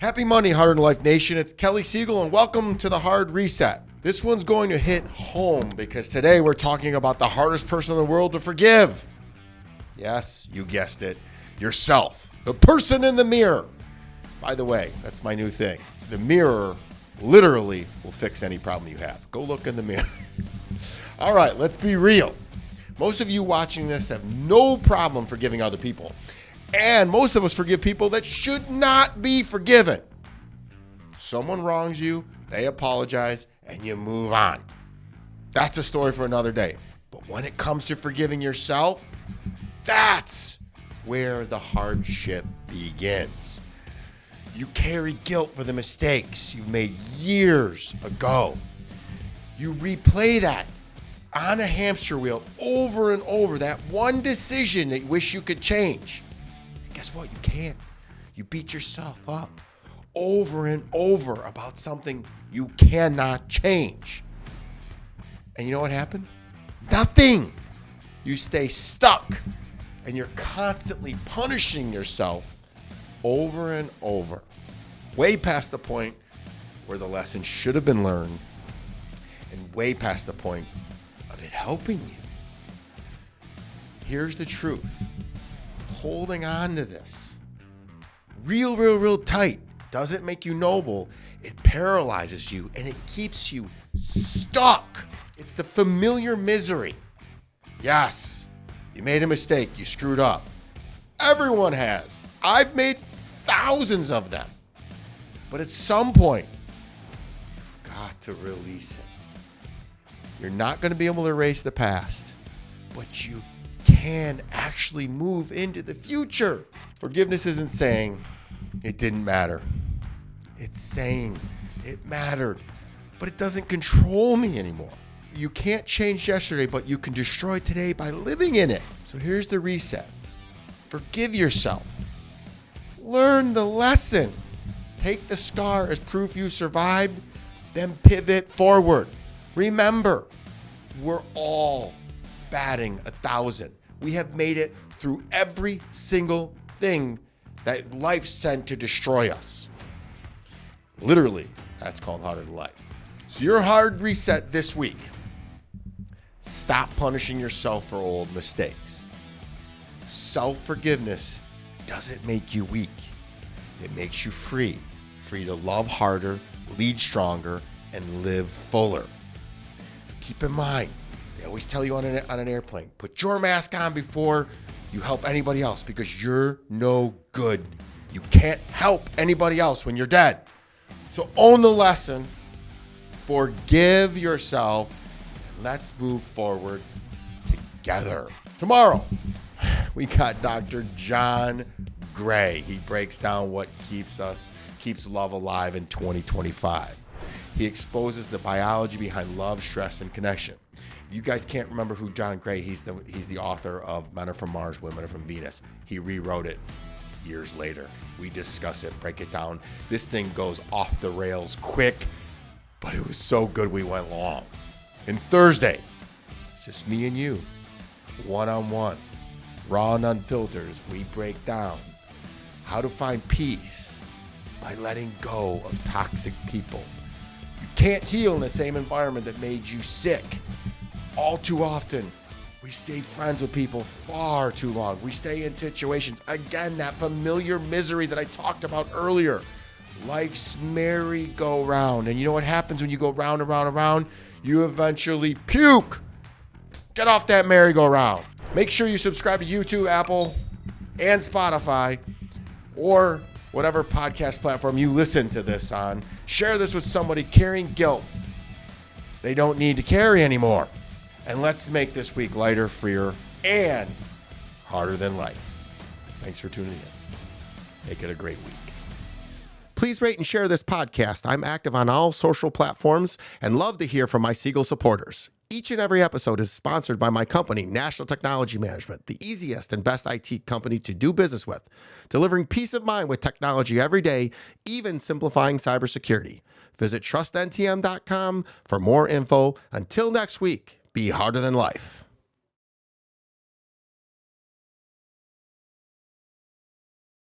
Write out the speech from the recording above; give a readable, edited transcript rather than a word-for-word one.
Happy Monday, Harder Than Life Nation. It's Kelly Siegel, and welcome to the Hard Reset. This one's going to hit home because today we're talking about the hardest person in the world to forgive. Yes, you guessed it. Yourself. The person in the mirror. By the way, that's my new thing. The mirror literally will fix any problem you have. Go look in the mirror. All right, let's be real. Most of you watching this have no problem forgiving other people. And most of us forgive people that should not be forgiven. Someone wrongs you, they apologize, and you move on. That's a story for another day. But when it comes to forgiving yourself, that's where the hardship begins. You carry guilt for the mistakes you've made years ago. You replay that on a hamster wheel over and over, that one decision that you wish you could change. Guess what? You can't. You beat yourself up over and over about something you cannot change. And you know what happens? Nothing. You stay stuck and you're constantly punishing yourself over and over, way past the point where the lesson should have been learned and way past the point of it helping you. Here's the truth. Holding on to this real tight doesn't make you noble. It paralyzes you and it keeps you stuck. It's the familiar misery. Yes, you made a mistake. You screwed up. Everyone has. I've made thousands of them. But at some point, you've got to release it. You're not going to be able to erase the past, but you can actually move into the future. Forgiveness isn't saying it didn't matter. It's saying it mattered, but it doesn't control me anymore. You can't change yesterday, but you can destroy today by living in it. So here's the reset. Forgive yourself. Learn the lesson. Take the scar as proof you survived, then pivot forward. Remember, we're all batting 1,000. We have made it through every single thing that life sent to destroy us. Literally, that's called Harder Than Life. So your hard reset this week. Stop punishing yourself for old mistakes. Self-forgiveness doesn't make you weak. It makes you free. Free to love harder, lead stronger, and live fuller. Keep in mind, they always tell you on an airplane, put your mask on before you help anybody else because you're no good. You can't help anybody else when you're dead. So own the lesson, forgive yourself, and let's move forward together. Tomorrow, we got Dr. John Gray. He breaks down what keeps love alive in 2025. He exposes the biology behind love, stress, and connection. If you guys can't remember who John Gray, he's the author of Men Are From Mars, Women Are From Venus. He rewrote it years later. We discuss it, break it down. This thing goes off the rails quick, but it was so good we went long. And Thursday, it's just me and you, one-on-one, raw and unfiltered, as we break down how to find peace by letting go of toxic people. You can't heal in the same environment that made you sick. All too often, we stay friends with people far too long. We stay in situations, again, that familiar misery that I talked about earlier. Life's merry-go-round. And you know what happens when you go round and round and round? You eventually puke. Get off that merry-go-round. Make sure you subscribe to YouTube, Apple, and Spotify, or whatever podcast platform you listen to this on. Share this with somebody carrying guilt they don't need to carry anymore. And let's make this week lighter, freer, and harder than life. Thanks for tuning in. Make it a great week. Please rate and share this podcast. I'm active on all social platforms and love to hear from my Siegel supporters. Each and every episode is sponsored by my company, National Technology Management, the easiest and best IT company to do business with, delivering peace of mind with technology every day, even simplifying cybersecurity. Visit trustntm.com for more info. Until next week, be harder than life.